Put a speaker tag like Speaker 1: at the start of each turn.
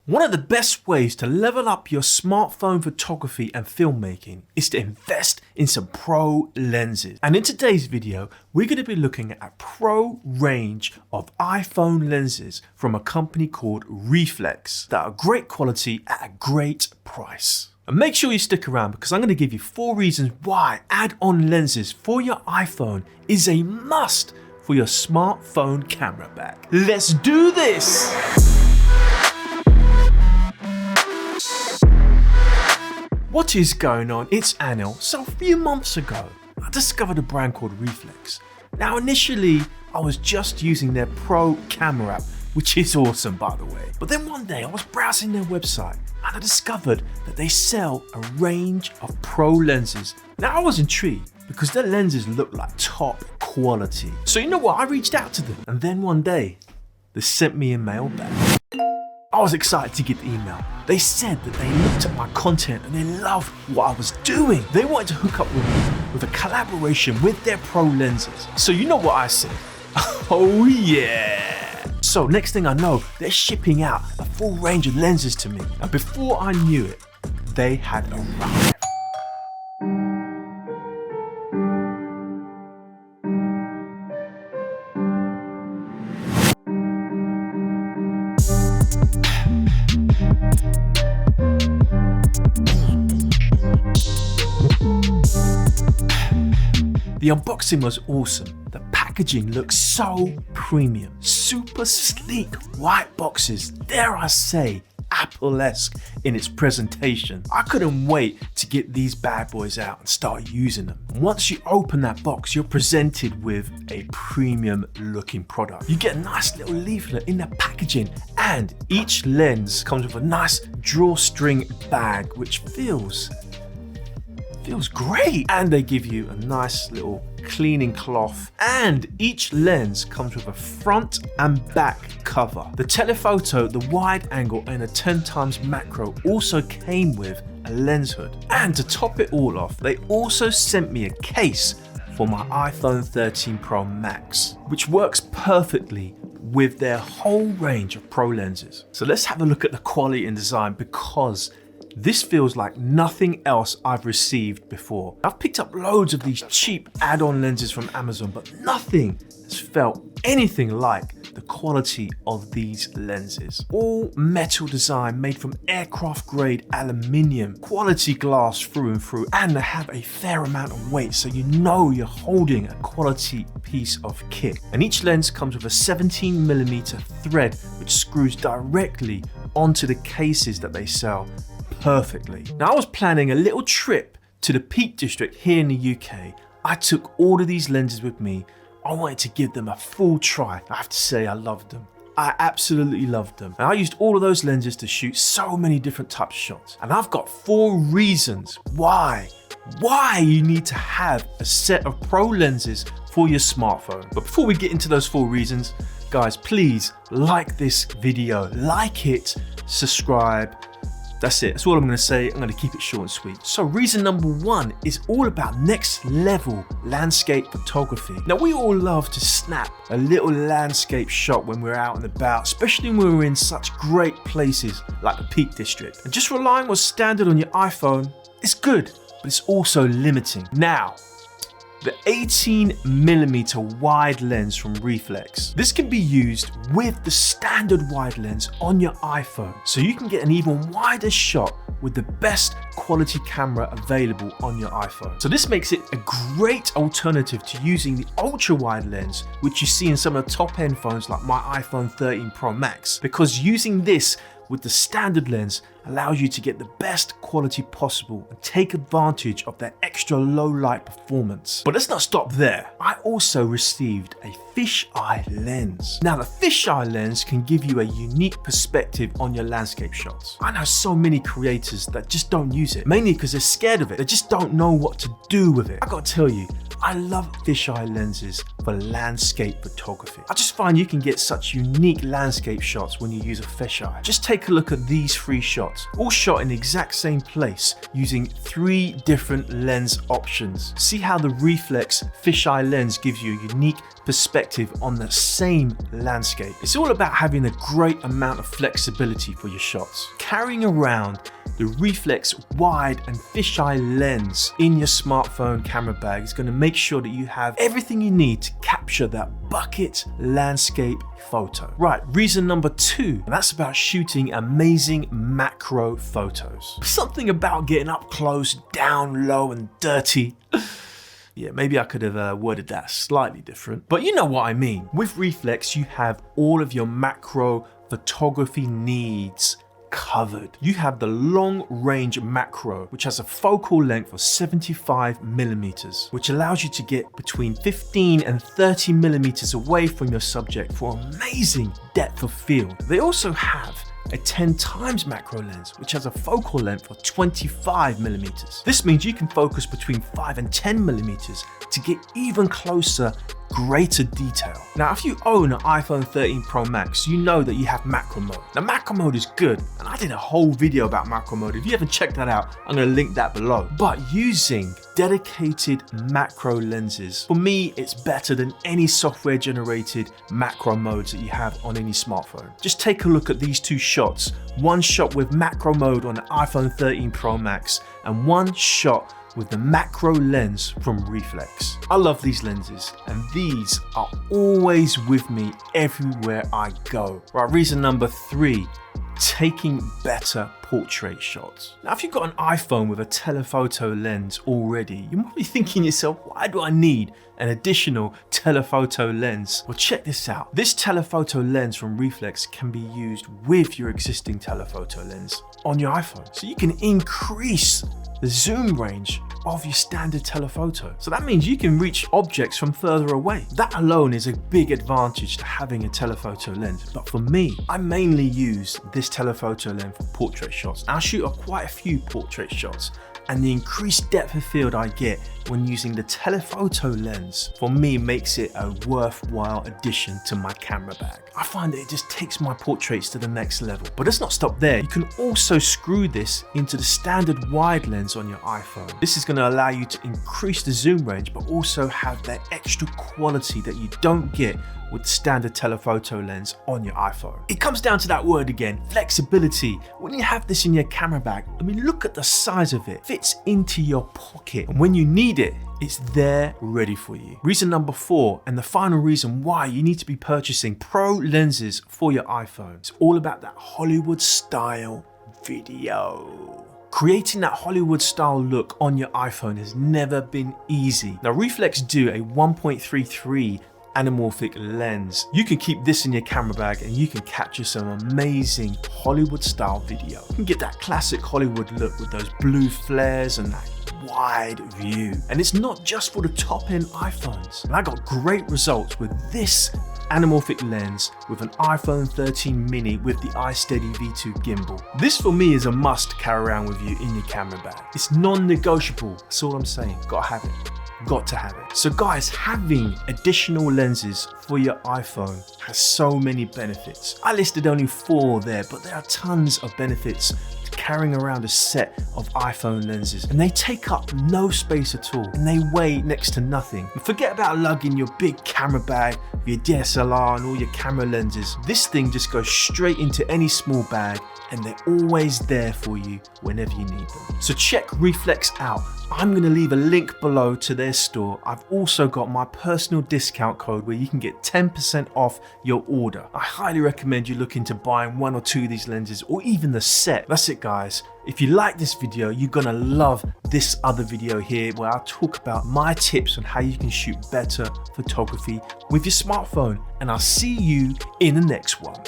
Speaker 1: One of the best ways to level up your smartphone photography and filmmaking is to invest in some pro lenses. And in today's video, we're going to be looking at a pro range of iPhone lenses from a company called ReeFlex that are great quality at a great price. And make sure you stick around because I'm going to give you 4 reasons why add-on lenses for your iPhone is a must for your smartphone camera bag. Let's do this! What is going on? It's Anil. So a few months ago, I discovered a brand called ReeFlex. Now initially, I was just using their pro camera app, which is awesome by the way. But then one day I was browsing their website and I discovered that they sell a range of pro lenses. Now I was intrigued because their lenses look like top quality. So you know what, I reached out to them and then one day, they sent me a mail back. I was excited to get the email. They said that they looked at my content and they loved what I was doing. They wanted to hook up with me with a collaboration with their pro lenses. So you know what I said? Oh yeah! So next thing I know, they're shipping out a full range of lenses to me. And before I knew it, they had arrived. The unboxing was awesome. The packaging looks so premium. Super sleek white boxes, dare I say, Apple-esque in its presentation. I couldn't wait to get these bad boys out and start using them. Once you open that box, you're presented with a premium looking product. You get a nice little leaflet in the packaging and each lens comes with a nice drawstring bag which feels great. And they give you a nice little cleaning cloth and each lens comes with a front and back cover. The telephoto, the wide angle and a 10x macro also came with a lens hood. And to top it all off, they also sent me a case for my iPhone 13 Pro Max, which works perfectly with their whole range of pro lenses. So let's have a look at the quality and design because this feels like nothing else I've received before. I've picked up loads of these cheap add-on lenses from Amazon, but nothing has felt anything like the quality of these lenses. All metal design made from aircraft grade aluminium, quality glass through and through, and they have a fair amount of weight so you know you're holding a quality piece of kit. And each lens comes with a 17mm thread which screws directly onto the cases that they sell perfectly. Now I was planning a little trip to the Peak District here in the UK. I took all of these lenses with me. I wanted to give them a full try. I have to say I loved them. I absolutely loved them. And I used all of those lenses to shoot so many different types of shots. And I've got 4 reasons why you need to have a set of pro lenses for your smartphone. But before we get into those 4 reasons, guys, please like this video, like it, subscribe. That's it. That's all I'm going to say. I'm going to keep it short and sweet. So reason number 1 is all about next level landscape photography. Now we all love to snap a little landscape shot when we're out and about, especially when we're in such great places like the Peak District. And just relying on what's standard on your iPhone is good, but it's also limiting. Now, the 18mm wide lens from ReeFlex. This can be used with the standard wide lens on your iPhone, so you can get an even wider shot with the best quality camera available on your iPhone. So this makes it a great alternative to using the ultra wide lens, which you see in some of the top end phones like my iPhone 13 Pro Max, because using this with the standard lens allows you to get the best quality possible and take advantage of their extra low light performance. But let's not stop there. I also received a fisheye lens. Now the fisheye lens can give you a unique perspective on your landscape shots. I know so many creators that just don't use it, mainly because they're scared of it. They just don't know what to do with it. I gotta tell you, I love fisheye lenses for for landscape photography. I just find you can get such unique landscape shots when you use a fisheye. Just take a look at these 3 shots, all shot in the exact same place using 3 different lens options. See how the ReeFlex fisheye lens gives you a unique perspective on the same landscape. It's all about having a great amount of flexibility for your shots. Carrying around the ReeFlex wide and fisheye lens in your smartphone camera bag is going to make sure that you have everything you need to capture that bucket landscape photo. Right, reason number 2, and that's about shooting amazing macro photos. Something about getting up close, down low and dirty. Yeah, maybe I could have worded that slightly different, but you know what I mean. With ReeFlex, you have all of your macro photography needs covered. You have the long range macro, which has a focal length of 75mm, which allows you to get between 15 and 30mm away from your subject for amazing depth of field. They also have a 10 times macro lens, which has a focal length of 25mm. This means you can focus between 5 and 10mm to get even closer, greater detail. Now, if you own an iPhone 13 Pro Max, you know that you have macro mode. Now, macro mode is good, and I did a whole video about macro mode. If you haven't checked that out, I'm gonna link that below. But using dedicated macro lenses, for me, it's better than any software generated macro modes that you have on any smartphone. Just take a look at these 2 shots. One shot with macro mode on the iPhone 13 Pro Max, and one shot with the macro lens from ReeFlex. I love these lenses, and these are always with me everywhere I go. Right, reason number 3, taking better portrait shots. Now, if you've got an iPhone with a telephoto lens already, you might be thinking to yourself, why do I need an additional telephoto lens? Well, check this out. This telephoto lens from ReeFlex can be used with your existing telephoto lens on your iPhone. So you can increase the zoom range of your standard telephoto. So that means you can reach objects from further away. That alone is a big advantage to having a telephoto lens. But for me, I mainly use this telephoto lens for portrait shots. I shoot quite a few portrait shots, and the increased depth of field I get when using the telephoto lens, for me, makes it a worthwhile addition to my camera bag. I find that it just takes my portraits to the next level. But let's not stop there. You can also screw this into the standard wide lens on your iPhone. This is going to allow you to increase the zoom range, but also have that extra quality that you don't get with standard telephoto lens on your iPhone. It comes down to that word again, flexibility. When you have this in your camera bag, I mean, look at the size of it. It fits into your pocket, and when you need it, it's there ready for you. Reason number 4, and the final reason why you need to be purchasing pro lenses for your iPhone. It's all about that Hollywood style video. Creating that Hollywood style look on your iPhone has never been easy. Now, ReeFlex do a 1.33 anamorphic lens. You can keep this in your camera bag and you can capture some amazing Hollywood style video. You can get that classic Hollywood look with those blue flares and that wide view. And it's not just for the top end iPhones. And I got great results with this anamorphic lens with an iPhone 13 mini with the iSteady V2 gimbal. This for me is a must to carry around with you in your camera bag. It's non-negotiable, that's all I'm saying. Gotta have it. Got to have it. So guys, having additional lenses for your iPhone has so many benefits. I listed only 4 there, but there are tons of benefits to carrying around a set of iPhone lenses, and they take up no space at all, and they weigh next to nothing. And forget about lugging your big camera bag, your DSLR and all your camera lenses. This thing just goes straight into any small bag, and they're always there for you whenever you need them. So check ReeFlex out. I'm gonna leave a link below to their store. I've also got my personal discount code where you can get 10% off your order. I highly recommend you look into buying 1 or 2 of these lenses, or even the set. That's it, guys. If you like this video, you're gonna love this other video here where I talk about my tips on how you can shoot better photography with your smartphone. And I'll see you in the next one.